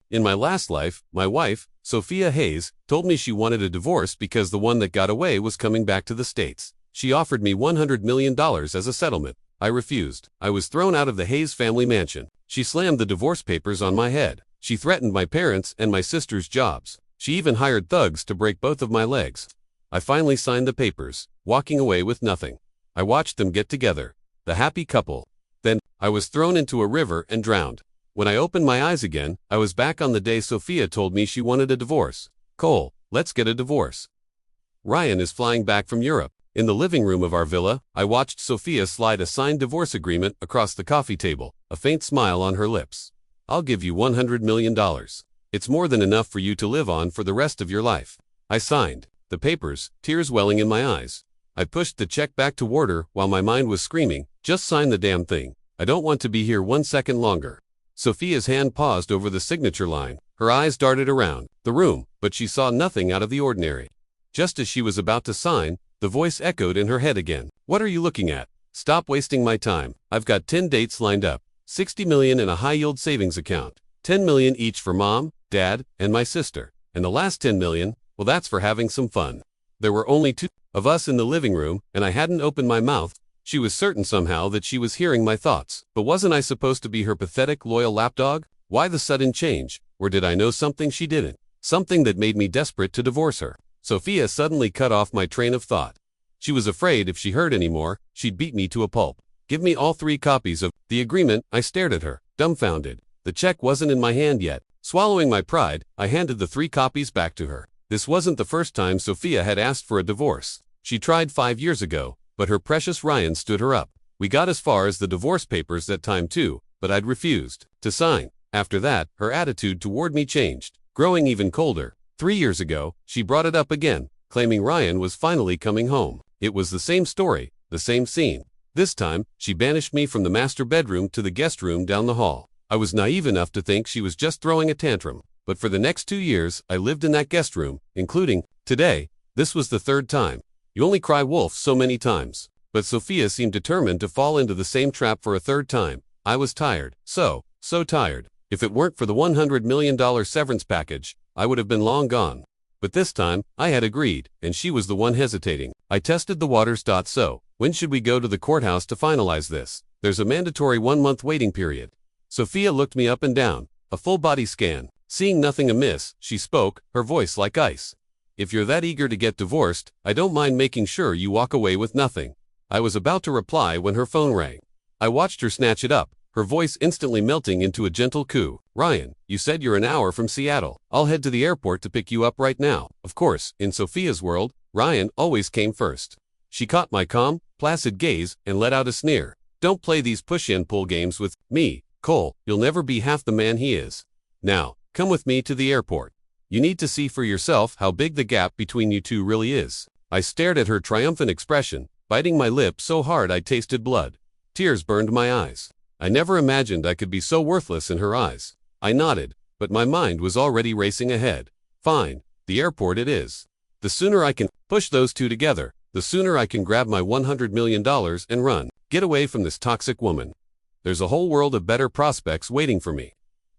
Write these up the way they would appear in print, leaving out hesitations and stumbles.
In my last life, my wife, Sophia Hayes, told me she wanted a divorce because the one that got away was coming back to the States. She offered me $100 million as a settlement. I refused. I was thrown out of the Hayes family mansion. She slammed the divorce papers on my head. She threatened my parents and my sister's jobs. She even hired thugs to break both of my legs. I finally signed the papers, walking away with nothing. I watched them get together, the happy couple. Then, I was thrown into a river and drowned. When I opened my eyes again, I was back on the day Sophia told me she wanted a divorce. Cole, let's get a divorce. Ryan is flying back from Europe. In the living room of our villa, I watched Sophia slide a signed divorce agreement across the coffee table, a faint smile on her lips. I'll give you $100 million. It's more than enough for you to live on for the rest of your life. I signed the papers, tears welling in my eyes. I pushed the check back toward her while my mind was screaming, just sign the damn thing. I don't want to be here 1 second longer. Sophia's hand paused over the signature line. Her eyes darted around the room, but she saw nothing out of the ordinary. Just as she was about to sign, the voice echoed in her head again. What are you looking at? Stop wasting my time. I've got 10 dates lined up. 60 million in a high-yield savings account. 10 million each for mom, dad, and my sister. And the last 10 million, well, that's for having some fun. There were only 2 of us in the living room, and I hadn't opened my mouth. She was certain somehow that she was hearing my thoughts. But wasn't I supposed to be her pathetic, loyal lapdog? Why the sudden change? Or did I know something she didn't? Something that made me desperate to divorce her. Sophia suddenly cut off my train of thought. She was afraid if she heard any more, she'd beat me to a pulp. Give me all 3 copies of the agreement. I stared at her, dumbfounded. The check wasn't in my hand yet. Swallowing my pride, I handed the 3 copies back to her. This wasn't the first time Sophia had asked for a divorce. She tried 5 years ago, but her precious Ryan stood her up. We got as far as the divorce papers that time too, but I'd refused to sign. After that, her attitude toward me changed, growing even colder. 3 years ago, she brought it up again, claiming Ryan was finally coming home. It was the same story, the same scene. This time, she banished me from the master bedroom to the guest room down the hall. I was naive enough to think she was just throwing a tantrum. But for the next 2 years, I lived in that guest room, including today. This was the 3rd time. You only cry wolf so many times. But Sophia seemed determined to fall into the same trap for a 3rd time. I was tired. So tired. If it weren't for the $100 million severance package, I would have been long gone. But this time, I had agreed, and she was the one hesitating. I tested the waters. So, when should we go to the courthouse to finalize this? There's a mandatory 1-month waiting period. Sophia looked me up and down, a full body scan. Seeing nothing amiss, she spoke, her voice like ice. If you're that eager to get divorced, I don't mind making sure you walk away with nothing. I was about to reply when her phone rang. I watched her snatch it up, her voice instantly melting into a gentle coo. Ryan, you said you're an hour from Seattle. I'll head to the airport to pick you up right now. Of course, in Sophia's world, Ryan always came first. She caught my calm, placid gaze and let out a sneer. Don't play these push-and-pull games with me, Cole. You'll never be half the man he is. Now, come with me to the airport. You need to see for yourself how big the gap between you two really is. I stared at her triumphant expression, biting my lip so hard I tasted blood. Tears burned my eyes. I never imagined I could be so worthless in her eyes. I nodded, but my mind was already racing ahead. Fine, the airport it is. The sooner I can push those two together, the sooner I can grab my $100 million and run, get away from this toxic woman. There's a whole world of better prospects waiting for me.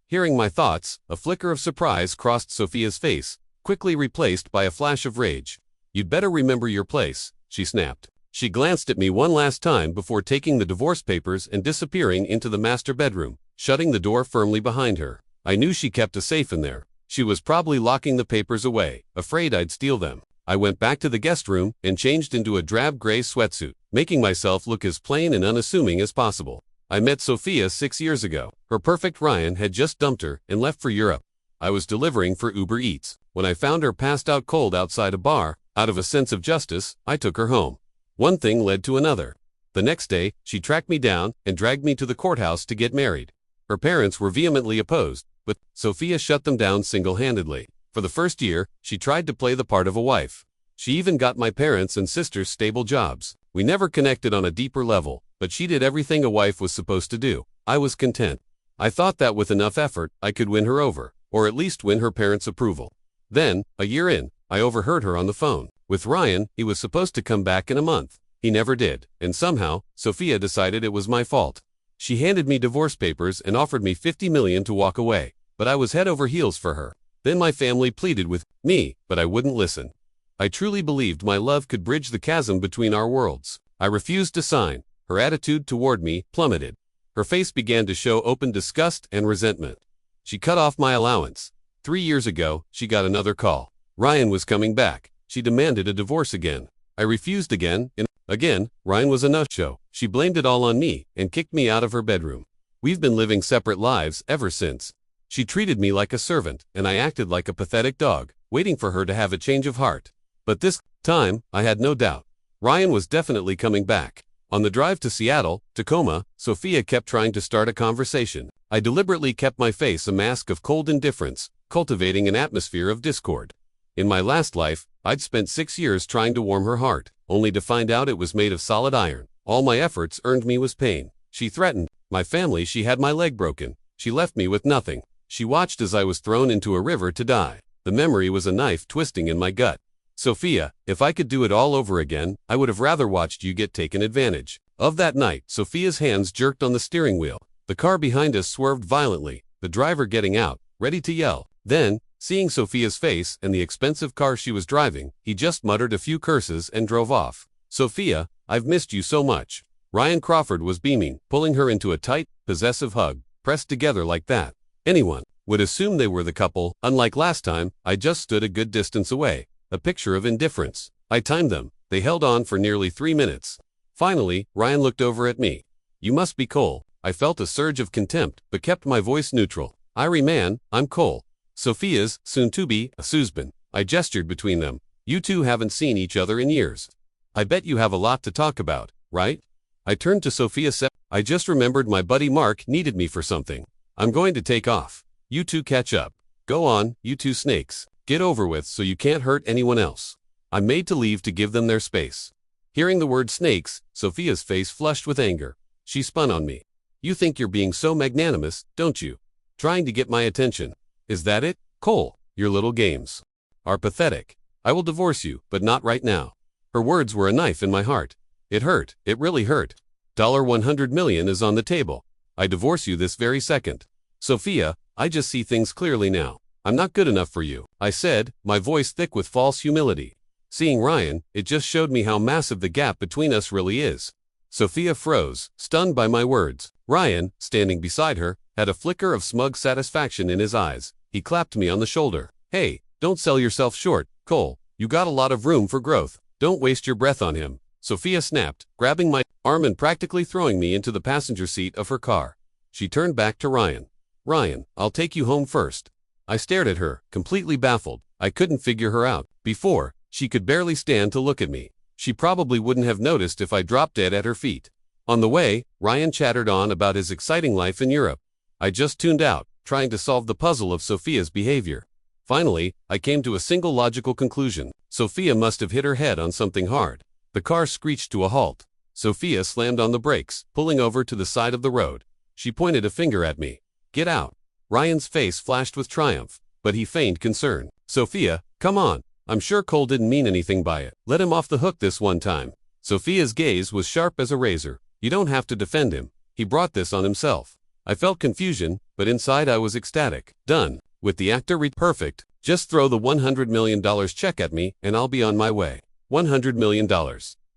Hearing my thoughts, a flicker of surprise crossed Sophia's face, quickly replaced by a flash of rage. You'd better remember your place, she snapped. She glanced at me one last time before taking the divorce papers and disappearing into the master bedroom, shutting the door firmly behind her. I knew she kept a safe in there. She was probably locking the papers away, afraid I'd steal them. I went back to the guest room and changed into a drab gray sweatsuit, making myself look as plain and unassuming as possible. I met Sophia 6 years ago. Her perfect Ryan had just dumped her and left for Europe. I was delivering for Uber Eats. When I found her passed out cold outside a bar, out of a sense of justice, I took her home. One thing led to another. The next day, she tracked me down and dragged me to the courthouse to get married. Her parents were vehemently opposed, but Sophia shut them down single-handedly. For the first year, she tried to play the part of a wife. She even got my parents and sisters stable jobs. We never connected on a deeper level, but she did everything a wife was supposed to do. I was content. I thought that with enough effort, I could win her over, or at least win her parents' approval. Then, a year in, I overheard her on the phone. With Ryan, he was supposed to come back in a month. He never did, and somehow, Sophia decided it was my fault. She handed me divorce papers and offered me $50 million to walk away. but I was head over heels for her. Then my family pleaded with me, but I wouldn't listen. I truly believed my love could bridge the chasm between our worlds. I refused to sign. Her attitude toward me plummeted. Her face began to show open disgust and resentment. She cut off my allowance. 3 years ago, she got another call. Ryan was coming back. She demanded a divorce again. I refused again, and again, Ryan was a no-show. She blamed it all on me and kicked me out of her bedroom. We've been living separate lives ever since. She treated me like a servant, and I acted like a pathetic dog, waiting for her to have a change of heart. But this time, I had no doubt. Ryan was definitely coming back. On the drive to Seattle, Tacoma, Sophia kept trying to start a conversation. I deliberately kept my face a mask of cold indifference, cultivating an atmosphere of discord. In my last life, I'd spent 6 years trying to warm her heart, only to find out it was made of solid iron. All my efforts earned me was pain. She threatened my family she had my leg broken. She left me with nothing. She watched as I was thrown into a river to die. The memory was a knife twisting in my gut. Sophia, if I could do it all over again, I would have rather watched you get taken advantage of. That night, Sophia's hands jerked on the steering wheel. The car behind us swerved violently, the driver getting out, ready to yell. Then, seeing Sophia's face and the expensive car she was driving, he just muttered a few curses and drove off. Sophia, I've missed you so much. Ryan Crawford was beaming, pulling her into a tight, possessive hug. Pressed together like that, anyone would assume they were the couple. Unlike last time, I just stood a good distance away, a picture of indifference. I timed them. They held on for nearly 3 minutes. Finally, Ryan looked over at me. You must be Cole. I felt a surge of contempt, but kept my voice neutral. Irie man, I'm Cole. Sophia's, soon-to-be, a husband. I gestured between them. You two haven't seen each other in years. I bet you have a lot to talk about, right? I turned to Sophia. I just remembered my buddy Mark needed me for something. I'm going to take off. You two catch up. Go on, you two snakes. Get over with so you can't hurt anyone else. I'm made to leave to give them their space. Hearing the word snakes, Sophia's face flushed with anger. She spun on me. You think you're being so magnanimous, don't you? Trying to get my attention. Is that it? Cole, your little games are pathetic. I will divorce you, but not right now. Her words were a knife in my heart. It hurt. It really hurt. $100 million is on the table. I divorce you this very second. Sophia, I just see things clearly now. I'm not good enough for you, I said, my voice thick with false humility. Seeing Ryan, it just showed me how massive the gap between us really is. Sophia froze, stunned by my words. Ryan, standing beside her, had a flicker of smug satisfaction in his eyes. He clapped me on the shoulder. Hey, don't sell yourself short, Cole. You got a lot of room for growth. Don't waste your breath on him. Sophia snapped, grabbing my arm and practically throwing me into the passenger seat of her car. She turned back to Ryan. Ryan, I'll take you home first. I stared at her, completely baffled. I couldn't figure her out. Before, she could barely stand to look at me. She probably wouldn't have noticed if I dropped dead at her feet. On the way, Ryan chattered on about his exciting life in Europe. I just tuned out, trying to solve the puzzle of Sophia's behavior. Finally, I came to a single logical conclusion. Sophia must have hit her head on something hard. The car screeched to a halt. Sophia slammed on the brakes, pulling over to the side of the road. She pointed a finger at me. Get out. Ryan's face flashed with triumph, but he feigned concern. Sophia, come on. I'm sure Cole didn't mean anything by it. Let him off the hook this one time. Sophia's gaze was sharp as a razor. You don't have to defend him. He brought this on himself. I felt confusion, but inside I was ecstatic. Done. With the actor perfect. Just throw the $100 million check at me and I'll be on my way. $100 million.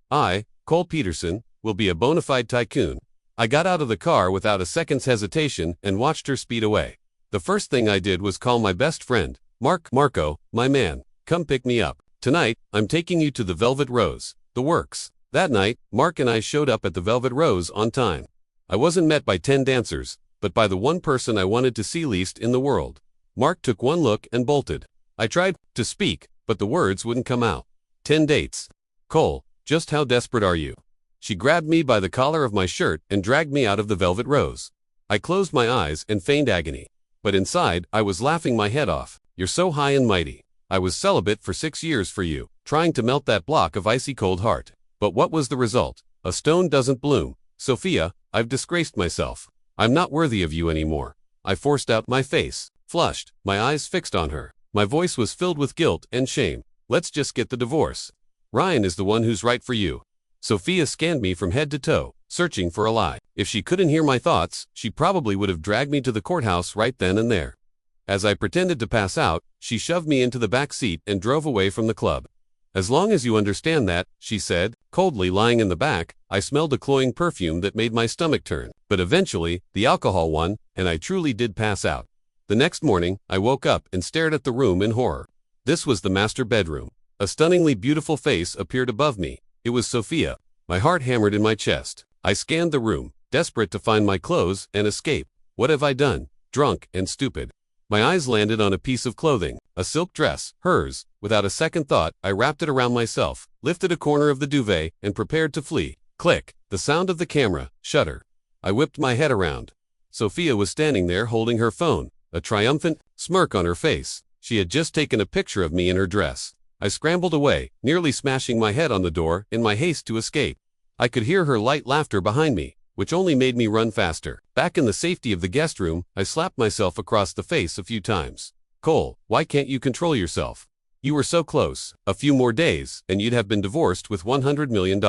I, Cole Peterson, will be a bona fide tycoon. I got out of the car without a second's hesitation and watched her speed away. The first thing I did was call my best friend, Marco, my man. Come pick me up. Tonight, I'm taking you to the Velvet Rose. The works. That night, Mark and I showed up at the Velvet Rose on time. I wasn't met by 10 dancers, but by the one person I wanted to see least in the world. Mark took one look and bolted. I tried to speak, but the words wouldn't come out. 10 dates. Cole, just how desperate are you? She grabbed me by the collar of my shirt and dragged me out of the Velvet Rose. I closed my eyes and feigned agony. But inside, I was laughing my head off. You're so high and mighty. I was celibate for 6 years for you, trying to melt that block of icy cold heart. But what was the result? A stone doesn't bloom. Sophia, I've disgraced myself. I'm not worthy of you anymore. I forced out my face, flushed, my eyes fixed on her. My voice was filled with guilt and shame. Let's just get the divorce. Ryan is the one who's right for you. Sophia scanned me from head to toe, searching for a lie. If she couldn't hear my thoughts, she probably would have dragged me to the courthouse right then and there. As I pretended to pass out, she shoved me into the back seat and drove away from the club. "As long as you understand that," she said, coldly lying in the back. I smelled a cloying perfume that made my stomach turn. But eventually, the alcohol won, and I truly did pass out. The next morning, I woke up and stared at the room in horror. This was the master bedroom. A stunningly beautiful face appeared above me. It was Sophia. My heart hammered in my chest. I scanned the room, desperate to find my clothes and escape. What have I done? Drunk and stupid. My eyes landed on a piece of clothing, a silk dress, hers. Without a second thought, I wrapped it around myself, lifted a corner of the duvet, and prepared to flee. Click! The sound of the camera, shutter. I whipped my head around. Sophia was standing there holding her phone, a triumphant smirk on her face. She had just taken a picture of me in her dress. I scrambled away, nearly smashing my head on the door in my haste to escape. I could hear her light laughter behind me, which only made me run faster. Back in the safety of the guest room, I slapped myself across the face a few times. "Cole, why can't you control yourself? You were so close. A few more days, and you'd have been divorced with $100 million.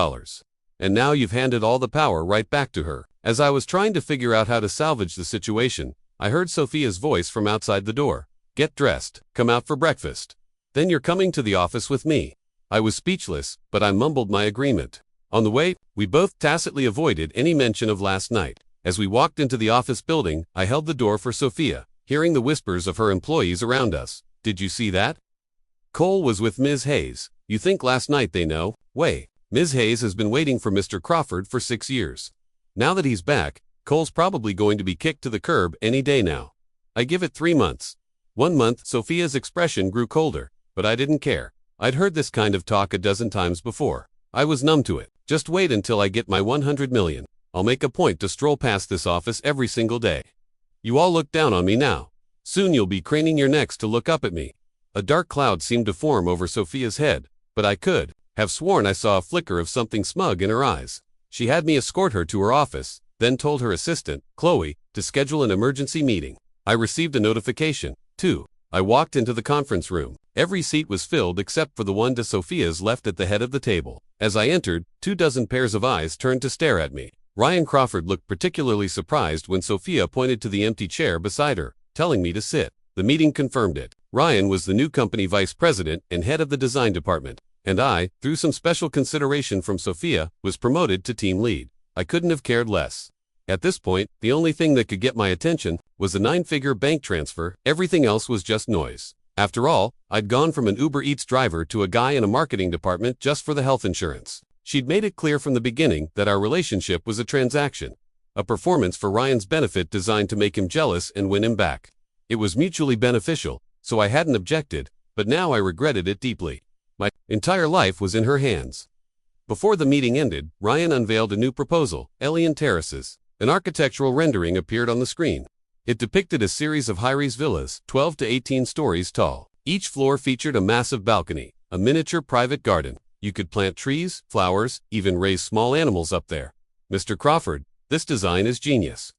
And now you've handed all the power right back to her." As I was trying to figure out how to salvage the situation, I heard Sophia's voice from outside the door. "Get dressed. Come out for breakfast. Then you're coming to the office with me." I was speechless, but I mumbled my agreement. On the way, we both tacitly avoided any mention of last night. As we walked into the office building, I held the door for Sophia, hearing the whispers of her employees around us. "Did you see that? Cole was with Ms. Hayes. You think last night they know? Way. Ms. Hayes has been waiting for Mr. Crawford for 6 years. Now that he's back, Cole's probably going to be kicked to the curb any day now. I give it 3 months." 1 month, Sophia's expression grew colder, but I didn't care. I'd heard this kind of talk a dozen times before. I was numb to it. "Just wait until I get my 100 million. I'll make a point to stroll past this office every single day. You all look down on me now. Soon you'll be craning your necks to look up at me." A dark cloud seemed to form over Sophia's head, but I could have sworn I saw a flicker of something smug in her eyes. She had me escort her to her office, then told her assistant, Chloe, to schedule an emergency meeting. I received a notification, too. I walked into the conference room. Every seat was filled except for the one to Sophia's left at the head of the table. As I entered, 24 pairs of eyes turned to stare at me. Ryan Crawford looked particularly surprised when Sophia pointed to the empty chair beside her, telling me to sit. The meeting confirmed it. Ryan was the new company vice president and head of the design department, and I, through some special consideration from Sophia, was promoted to team lead. I couldn't have cared less. At this point, the only thing that could get my attention was a 9-figure bank transfer. Everything else was just noise. After all, I'd gone from an Uber Eats driver to a guy in a marketing department just for the health insurance. She'd made it clear from the beginning that our relationship was a transaction, a performance for Ryan's benefit designed to make him jealous and win him back. It was mutually beneficial, so I hadn't objected, but now I regretted it deeply. My entire life was in her hands. Before the meeting ended, Ryan unveiled a new proposal, Elian Terraces. An architectural rendering appeared on the screen. It depicted a series of high-rise villas, 12 to 18 stories tall. Each floor featured a massive balcony, a miniature private garden. You could plant trees, flowers, even raise small animals up there. "Mr. Crawford, this design is genius.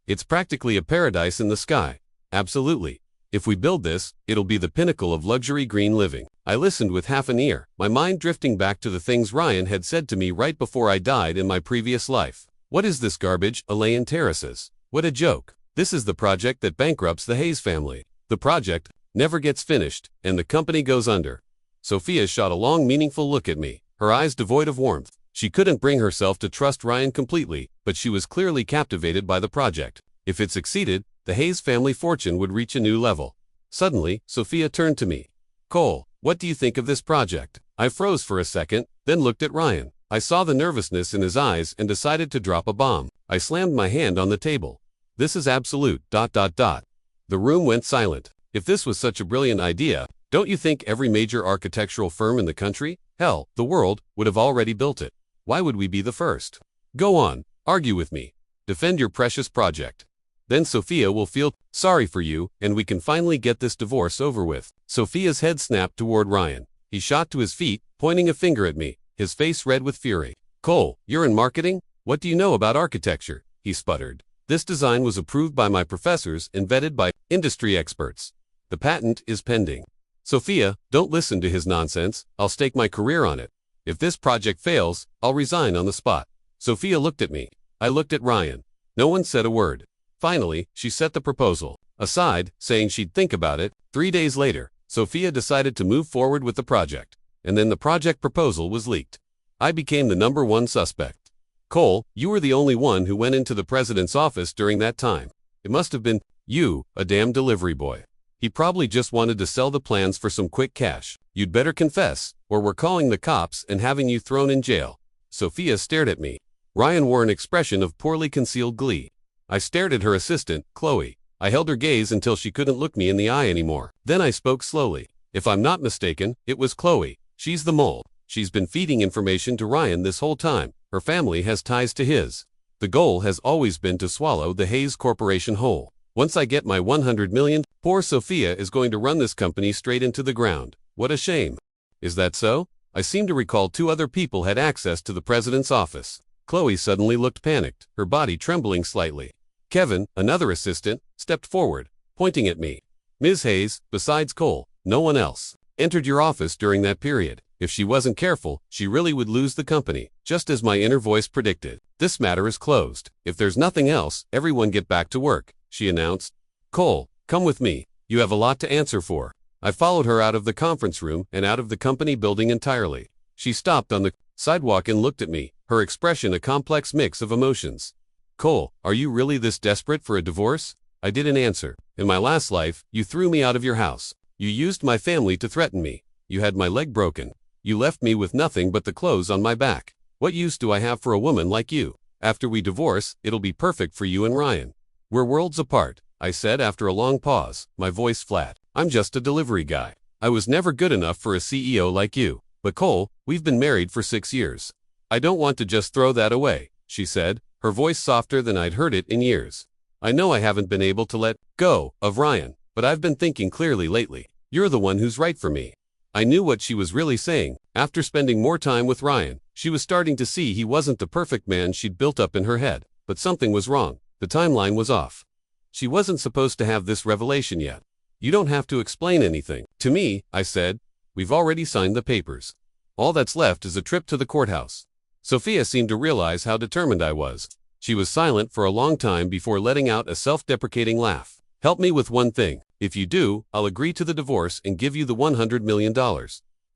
It's practically a paradise in the sky." "Absolutely. If we build this, it'll be the pinnacle of luxury green living." I listened with half an ear, my mind drifting back to the things Ryan had said to me right before I died in my previous life. What is this garbage, Elian Terraces? What a joke. This is the project that bankrupts the Hayes family. The project never gets finished, and the company goes under. Sophia shot a long, meaningful look at me, her eyes devoid of warmth. She couldn't bring herself to trust Ryan completely, but she was clearly captivated by the project. If it succeeded, the Hayes family fortune would reach a new level. Suddenly, Sophia turned to me. "Cole, what do you think of this project?" I froze for a second, then looked at Ryan. I saw the nervousness in his eyes and decided to drop a bomb. I slammed my hand on the table. "This is absolute. The room went silent. If this was such a brilliant idea, don't you think every major architectural firm in the country, hell, the world, would have already built it? Why would we be the first? Go on, argue with me. Defend your precious project. Then Sophia will feel sorry for you, and we can finally get this divorce over with." Sophia's head snapped toward Ryan. He shot to his feet, pointing a finger at me, his face red with fury. "Cole, you're in marketing? What do you know about architecture?" he sputtered. "This design was approved by my professors and vetted by industry experts. The patent is pending." "Sophia, don't listen to his nonsense. I'll stake my career on it. If this project fails, I'll resign on the spot." Sophia looked at me. I looked at Ryan. No one said a word. Finally, she set the proposal. Aside, saying she'd think about it. 3 days later, Sophia decided to move forward with the project. And then the project proposal was leaked. I became the #1 suspect. Cole, you were the only one who went into the president's office during that time. It must have been you, a damn delivery boy. He probably just wanted to sell the plans for some quick cash. You'd better confess, or we're calling the cops and having you thrown in jail. Sophia stared at me. Ryan wore an expression of poorly concealed glee. I stared at her assistant, Chloe. I held her gaze until she couldn't look me in the eye anymore. Then I spoke slowly. If I'm not mistaken, it was Chloe. She's the mole. She's been feeding information to Ryan this whole time. Her family has ties to his. The goal has always been to swallow the Hayes Corporation whole. Once I get my 100 million, poor Sophia is going to run this company straight into the ground. What a shame. Is that so? I seem to recall 2 other people had access to the president's office. Chloe suddenly looked panicked, her body trembling slightly. Kevin, another assistant, stepped forward, pointing at me. Ms. Hayes, besides Cole, no one else entered your office during that period. If she wasn't careful, she really would lose the company, just as my inner voice predicted. This matter is closed. If there's nothing else, everyone get back to work, she announced. Cole, come with me. You have a lot to answer for. I followed her out of the conference room and out of the company building entirely. She stopped on the sidewalk and looked at me, her expression a complex mix of emotions. Cole, are you really this desperate for a divorce? I didn't answer. In my last life, you threw me out of your house. You used my family to threaten me. You had my leg broken. You left me with nothing but the clothes on my back. What use do I have for a woman like you? After we divorce, it'll be perfect for you and Ryan. We're worlds apart, I said after a long pause, my voice flat. I'm just a delivery guy. I was never good enough for a CEO like you. But Cole, we've been married for 6 years. I don't want to just throw that away, she said, her voice softer than I'd heard it in years. I know I haven't been able to let go of Ryan, but I've been thinking clearly lately. You're the one who's right for me. I knew what she was really saying. After spending more time with Ryan, she was starting to see he wasn't the perfect man she'd built up in her head. But something was wrong. The timeline was off. She wasn't supposed to have this revelation yet. You don't have to explain anything to me, I said. We've already signed the papers. All that's left is a trip to the courthouse. Sophia seemed to realize how determined I was. She was silent for a long time before letting out a self-deprecating laugh. Help me with one thing. If you do, I'll agree to the divorce and give you the $100 million.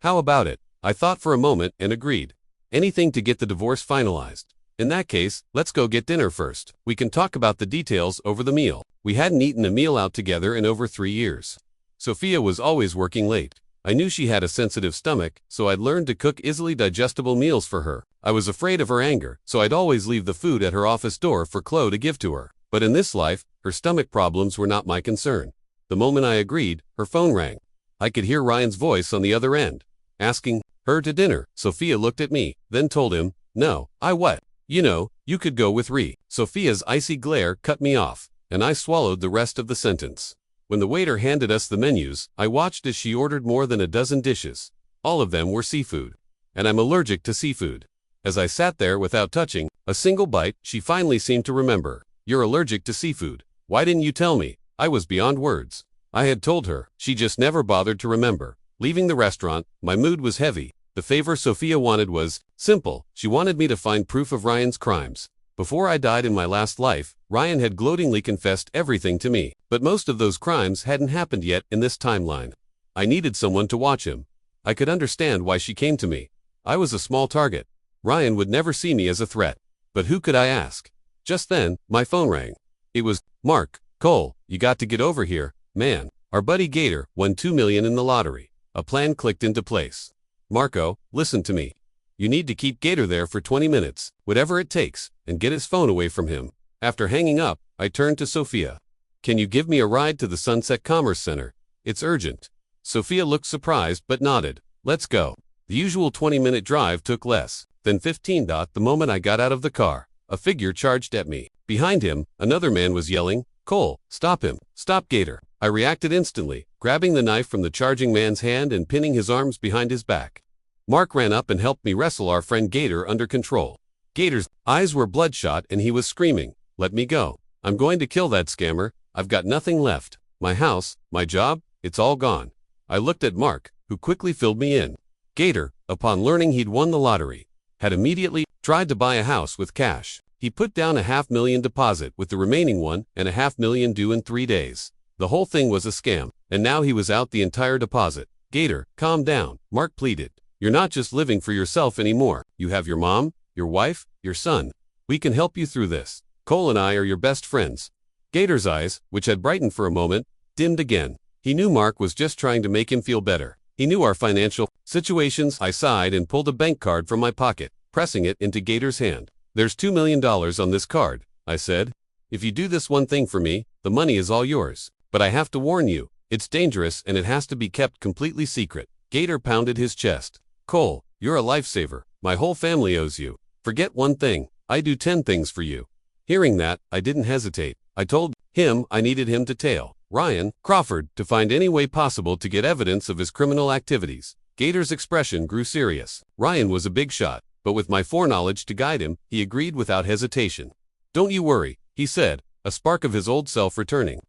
How about it? I thought for a moment and agreed. Anything to get the divorce finalized. In that case, let's go get dinner first. We can talk about the details over the meal. We hadn't eaten a meal out together in over 3 years. Sophia was always working late. I knew she had a sensitive stomach, so I'd learned to cook easily digestible meals for her. I was afraid of her anger, so I'd always leave the food at her office door for Chloe to give to her. But in this life, her stomach problems were not my concern. The moment I agreed, her phone rang. I could hear Ryan's voice on the other end, asking her to dinner. Sophia looked at me, then told him, no, I what? You know, you could go with Ree. Sophia's icy glare cut me off, and I swallowed the rest of the sentence. When the waiter handed us the menus, I watched as she ordered more than a dozen dishes. All of them were seafood. And I'm allergic to seafood. As I sat there without touching a single bite, she finally seemed to remember. You're allergic to seafood. Why didn't you tell me? I was beyond words. I had told her. She just never bothered to remember. Leaving the restaurant, my mood was heavy. The favor Sophia wanted was simple. She wanted me to find proof of Ryan's crimes. Before I died in my last life, Ryan had gloatingly confessed everything to me. But most of those crimes hadn't happened yet in this timeline. I needed someone to watch him. I could understand why she came to me. I was a small target. Ryan would never see me as a threat. But who could I ask? Just then, my phone rang. It was Mark. Cole, you got to get over here, man. Our buddy Gator won $2 million in the lottery. A plan clicked into place. Marco, listen to me. You need to keep Gator there for 20 minutes, whatever it takes, and get his phone away from him. After hanging up, I turned to Sophia. Can you give me a ride to the Sunset Commerce Center? It's urgent. Sophia looked surprised but nodded. Let's go. The usual 20-minute drive took less than 15. The moment I got out of the car, a figure charged at me. Behind him, another man was yelling, Cole, stop him. Stop Gator. I reacted instantly, grabbing the knife from the charging man's hand and pinning his arms behind his back. Mark ran up and helped me wrestle our friend Gator under control. Gator's eyes were bloodshot and he was screaming, let me go. I'm going to kill that scammer. I've got nothing left. My house, my job, it's all gone. I looked at Mark, who quickly filled me in. Gator, upon learning he'd won the lottery, had immediately tried to buy a house with cash. He put down a $500,000 deposit with the remaining $1.5 million due in 3 days. The whole thing was a scam, and now he was out the entire deposit. Gator, calm down, Mark pleaded. You're not just living for yourself anymore. You have your mom, your wife, your son. We can help you through this. Cole and I are your best friends. Gator's eyes, which had brightened for a moment, dimmed again. He knew Mark was just trying to make him feel better. He knew our financial situations. I sighed and pulled a bank card from my pocket, pressing it into Gator's hand. There's $2 million on this card, I said. If you do this one thing for me, the money is all yours. But I have to warn you, it's dangerous and it has to be kept completely secret. Gator pounded his chest. Cole, you're a lifesaver. My whole family owes you. Forget one thing. I do 10 things for you. Hearing that, I didn't hesitate. I told him I needed him to tail Ryan Crawford to find any way possible to get evidence of his criminal activities. Gator's expression grew serious. Ryan was a big shot, but with my foreknowledge to guide him, he agreed without hesitation. Don't you worry, he said, a spark of his old self returning.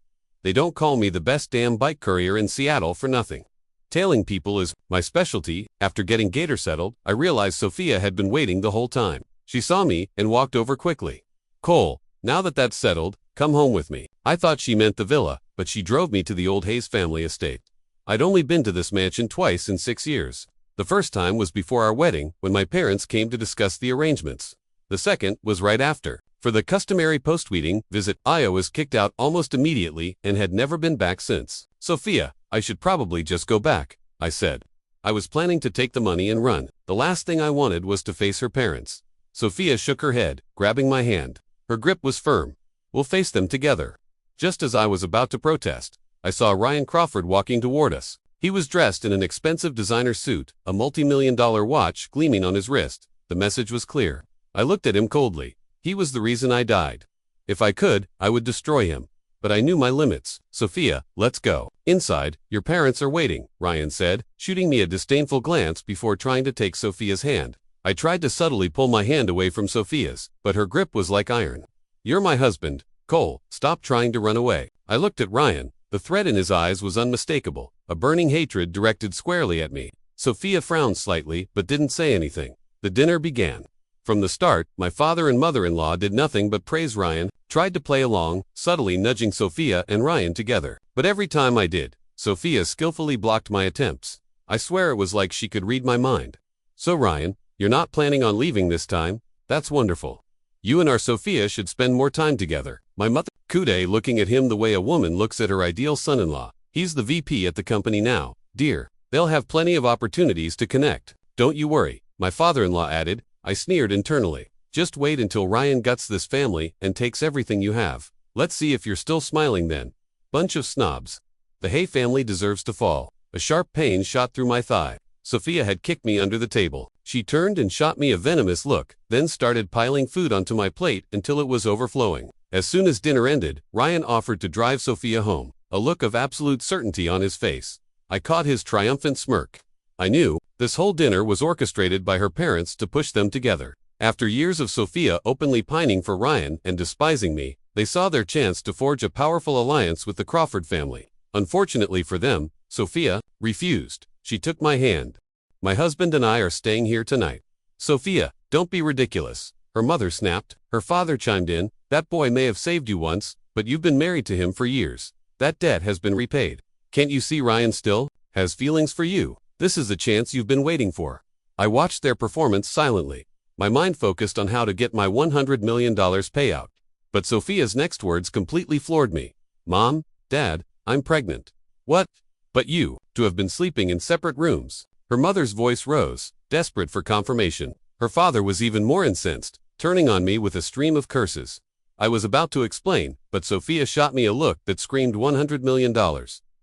They don't call me the best damn bike courier in Seattle for nothing. Tailing people is my specialty. After getting Gator settled, I realized Sophia had been waiting the whole time. She saw me and walked over quickly. Cole, now that that's settled, come home with me. I thought she meant the villa, but she drove me to the old Hayes family estate. I'd only been to this mansion twice in 6 years. The first time was before our wedding, when my parents came to discuss the arrangements. The second was right after. For the customary post-wedding visit, Io was kicked out almost immediately and had never been back since. Sophia, I should probably just go back, I said. I was planning to take the money and run. The last thing I wanted was to face her parents. Sophia shook her head, grabbing my hand. Her grip was firm. We'll face them together. Just as I was about to protest, I saw Ryan Crawford walking toward us. He was dressed in an expensive designer suit, a multi-million-dollar watch gleaming on his wrist. The message was clear. I looked at him coldly. He was the reason I died. If I could, I would destroy him. But I knew my limits. Sophia, let's go. Inside, your parents are waiting, Ryan said, shooting me a disdainful glance before trying to take Sophia's hand. I tried to subtly pull my hand away from Sophia's, but her grip was like iron. You're my husband, Cole. Stop trying to run away. I looked at Ryan. The threat in his eyes was unmistakable, a burning hatred directed squarely at me. Sophia frowned slightly, but didn't say anything. The dinner began. From the start, my father and mother-in-law did nothing but praise Ryan, tried to play along, subtly nudging Sophia and Ryan together. But every time I did, Sophia skillfully blocked my attempts. I swear it was like she could read my mind. So Ryan, you're not planning on leaving this time? That's wonderful. You and our Sophia should spend more time together. My mother, Kude, looking at him the way a woman looks at her ideal son-in-law. He's the VP at the company now. Dear, they'll have plenty of opportunities to connect. Don't you worry, my father-in-law added. I sneered internally. Just wait until Ryan guts this family and takes everything you have. Let's see if you're still smiling then. Bunch of snobs. The Hay family deserves to fall. A sharp pain shot through my thigh. Sophia had kicked me under the table. She turned and shot me a venomous look, then started piling food onto my plate until it was overflowing. As soon as dinner ended, Ryan offered to drive Sophia home, a look of absolute certainty on his face. I caught his triumphant smirk. I knew this whole dinner was orchestrated by her parents to push them together. After years of Sophia openly pining for Ryan and despising me, they saw their chance to forge a powerful alliance with the Crawford family. Unfortunately for them, Sophia refused. She took my hand. My husband and I are staying here tonight. Sophia, don't be ridiculous, her mother snapped. Her father chimed in. That boy may have saved you once, but you've been married to him for years. That debt has been repaid. Can't you see Ryan still has feelings for you? This is the chance you've been waiting for. I watched their performance silently. My mind focused on how to get my $100 million payout. But Sophia's next words completely floored me. Mom, Dad, I'm pregnant. What? But you, to have been sleeping in separate rooms. Her mother's voice rose, desperate for confirmation. Her father was even more incensed, turning on me with a stream of curses. I was about to explain, but Sophia shot me a look that screamed $100 million,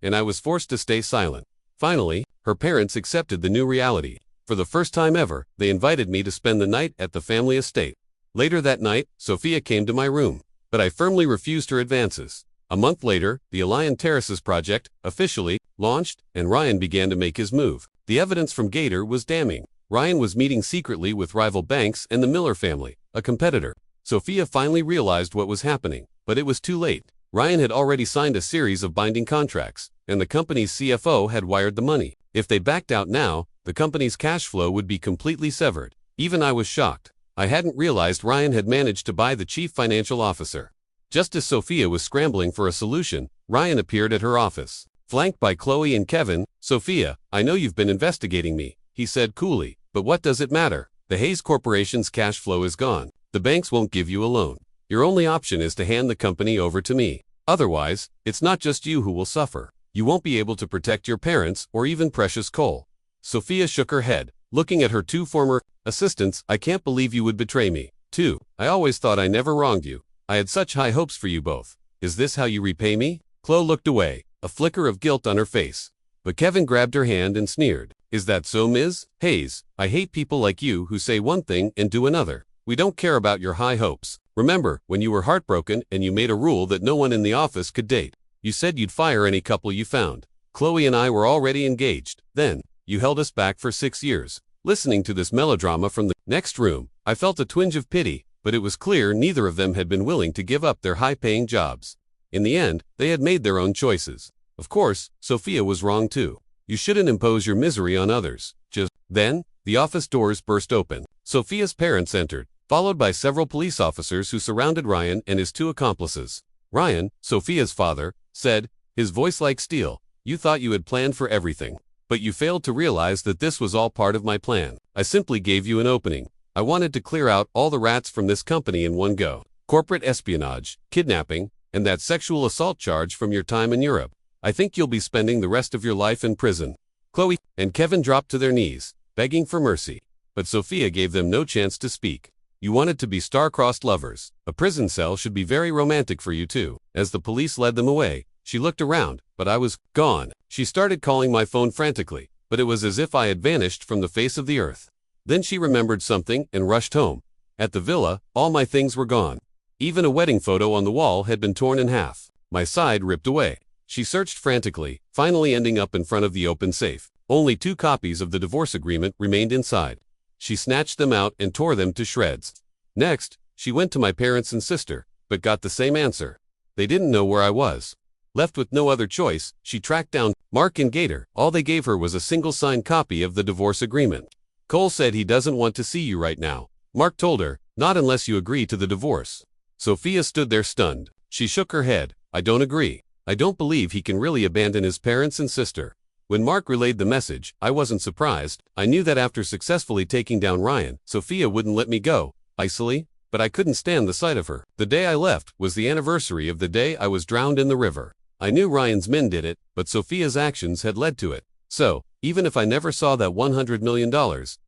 and I was forced to stay silent. Finally, her parents accepted the new reality. For the first time ever, they invited me to spend the night at the family estate. Later that night, Sophia came to my room, but I firmly refused her advances. A month later, the Alliance Terraces project, officially, launched, and Ryan began to make his move. The evidence from Gator was damning. Ryan was meeting secretly with rival banks and the Miller family, a competitor. Sophia finally realized what was happening, but it was too late. Ryan had already signed a series of binding contracts, and the company's CFO had wired the money. If they backed out now, the company's cash flow would be completely severed. Even I was shocked. I hadn't realized Ryan had managed to buy the chief financial officer. Just as Sophia was scrambling for a solution, Ryan appeared at her office. Flanked by Chloe and Kevin, "Sophia, I know you've been investigating me," he said coolly, "but what does it matter? The Hayes Corporation's cash flow is gone. The banks won't give you a loan. Your only option is to hand the company over to me. Otherwise, it's not just you who will suffer. You won't be able to protect your parents or even precious Cole." Sophia shook her head, looking at her two former assistants. "I can't believe you would betray me, too. I always thought I never wronged you. I had such high hopes for you both. Is this how you repay me?" Chloe looked away, a flicker of guilt on her face. But Kevin grabbed her hand and sneered. "Is that so, Ms. Hayes? I hate people like you who say one thing and do another. We don't care about your high hopes. Remember, when you were heartbroken and you made a rule that no one in the office could date? You said you'd fire any couple you found. Chloe and I were already engaged. Then, you held us back for 6 years." Listening to this melodrama from the next room, I felt a twinge of pity, but it was clear neither of them had been willing to give up their high-paying jobs. In the end, they had made their own choices. Of course, Sophia was wrong too. You shouldn't impose your misery on others. Just then, the office doors burst open. Sophia's parents entered, followed by several police officers who surrounded Ryan and his two accomplices. Ryan, Sophia's father, said, his voice like steel, "You thought you had planned for everything. But you failed to realize that this was all part of my plan. I simply gave you an opening. I wanted to clear out all the rats from this company in one go. Corporate espionage, kidnapping, and that sexual assault charge from your time in Europe. I think you'll be spending the rest of your life in prison." Chloe and Kevin dropped to their knees, begging for mercy. But Sophia gave them no chance to speak. "You wanted to be star-crossed lovers. A prison cell should be very romantic for you too." As the police led them away, she looked around, but I was gone. She started calling my phone frantically, but it was as if I had vanished from the face of the earth. Then she remembered something and rushed home. At the villa, all my things were gone. Even a wedding photo on the wall had been torn in half. My side ripped away. She searched frantically, finally ending up in front of the open safe. Only 2 copies of the divorce agreement remained inside. She snatched them out and tore them to shreds. Next, she went to my parents and sister, but got the same answer. They didn't know where I was. Left with no other choice, she tracked down Mark and Gator. All they gave her was a single signed copy of the divorce agreement. "Cole said he doesn't want to see you right now," Mark told her, "not unless you agree to the divorce." Sophia stood there stunned. She shook her head. "I don't agree. I don't believe he can really abandon his parents and sister." When Mark relayed the message, I wasn't surprised. I knew that after successfully taking down Ryan, Sophia wouldn't let me go, icily, but I couldn't stand the sight of her. The day I left was the anniversary of the day I was drowned in the river. I knew Ryan's men did it, but Sophia's actions had led to it. So, even if I never saw that $100 million,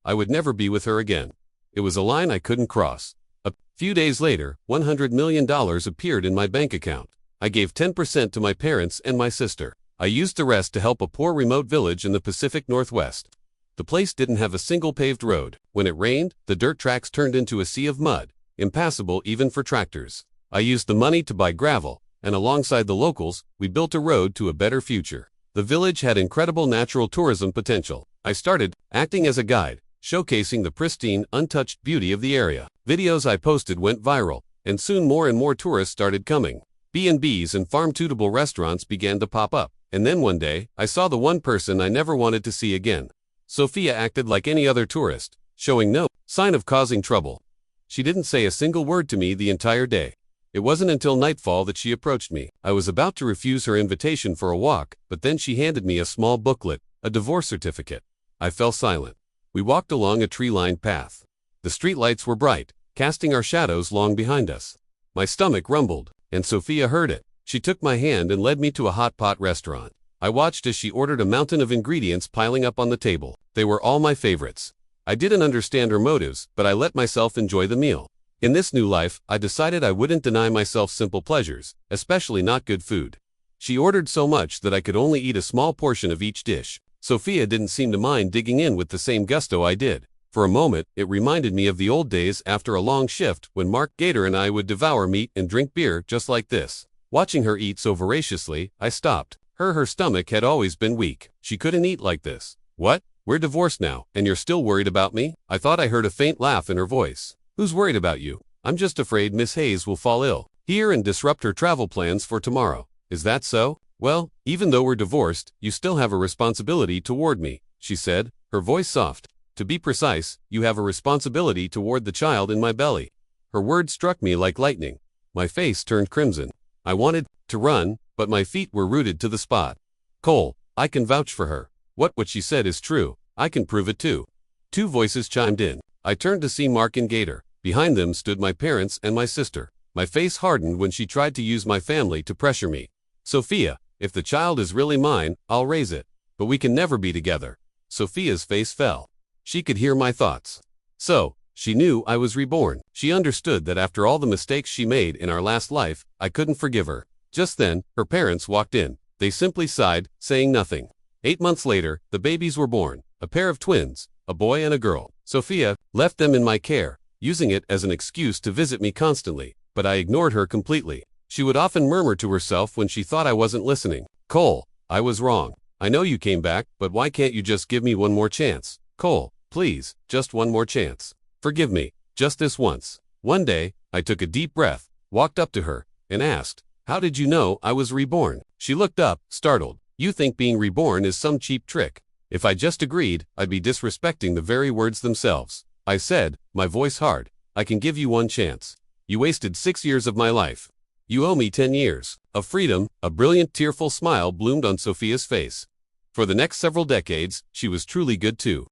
I would never be with her again. It was a line I couldn't cross. A few days later, $100 million appeared in my bank account. I gave 10% to my parents and my sister. I used the rest to help a poor remote village in the Pacific Northwest. The place didn't have a single paved road. When it rained, the dirt tracks turned into a sea of mud, impassable even for tractors. I used the money to buy gravel, and alongside the locals, we built a road to a better future. The village had incredible natural tourism potential. I started acting as a guide, showcasing the pristine, untouched beauty of the area. Videos I posted went viral, and soon more and more tourists started coming. B&Bs and farm-to-table restaurants began to pop up. And then one day, I saw the one person I never wanted to see again. Sophia acted like any other tourist, showing no sign of causing trouble. She didn't say a single word to me the entire day. It wasn't until nightfall that she approached me. I was about to refuse her invitation for a walk, but then she handed me a small booklet, a divorce certificate. I fell silent. We walked along a tree-lined path. The streetlights were bright, casting our shadows long behind us. My stomach rumbled, and Sophia heard it. She took my hand and led me to a hot pot restaurant. I watched as she ordered a mountain of ingredients piling up on the table. They were all my favorites. I didn't understand her motives, but I let myself enjoy the meal. In this new life, I decided I wouldn't deny myself simple pleasures, especially not good food. She ordered so much that I could only eat a small portion of each dish. Sophia didn't seem to mind digging in with the same gusto I did. For a moment, it reminded me of the old days after a long shift when Mark, Gator, and I would devour meat and drink beer just like this. Watching her eat so voraciously, I stopped. Her stomach had always been weak. She couldn't eat like this. "What? We're divorced now, and you're still worried about me?" I thought I heard a faint laugh in her voice. "Who's worried about you? I'm just afraid Miss Hayes will fall ill here and disrupt her travel plans for tomorrow." "Is that so? Well, even though we're divorced, you still have a responsibility toward me," she said, her voice soft. "To be precise, you have a responsibility toward the child in my belly." Her words struck me like lightning. My face turned crimson. I wanted to run, but my feet were rooted to the spot. Cole, I can vouch for her. What she said is true. I can prove it too. Two voices chimed in. I turned to see Mark and Gator. Behind them stood my parents and my sister. My face hardened when she tried to use my family to pressure me. Sophia, if the child is really mine, I'll raise it. But we can never be together. Sophia's face fell. She could hear my thoughts. So, she knew I was reborn. She understood that after all the mistakes she made in our last life, I couldn't forgive her. Just then, her parents walked in. They simply sighed, saying nothing. 8 months later, the babies were born. A pair of twins, a boy and a girl. Sophia left them in my care, using it as an excuse to visit me constantly, but I ignored her completely. She would often murmur to herself when she thought I wasn't listening. Cole, I was wrong. I know you came back, but why can't you just give me one more chance? Cole, please, just one more chance. Forgive me, just this once. One day, I took a deep breath, walked up to her, and asked, how did you know I was reborn? She looked up, startled. You think being reborn is some cheap trick. If I just agreed, I'd be disrespecting the very words themselves. I said, my voice hard, I can give you one chance. You wasted 6 years of my life. You owe me 10 years of freedom. A brilliant, tearful smile bloomed on Sophia's face. For the next several decades, she was truly good too.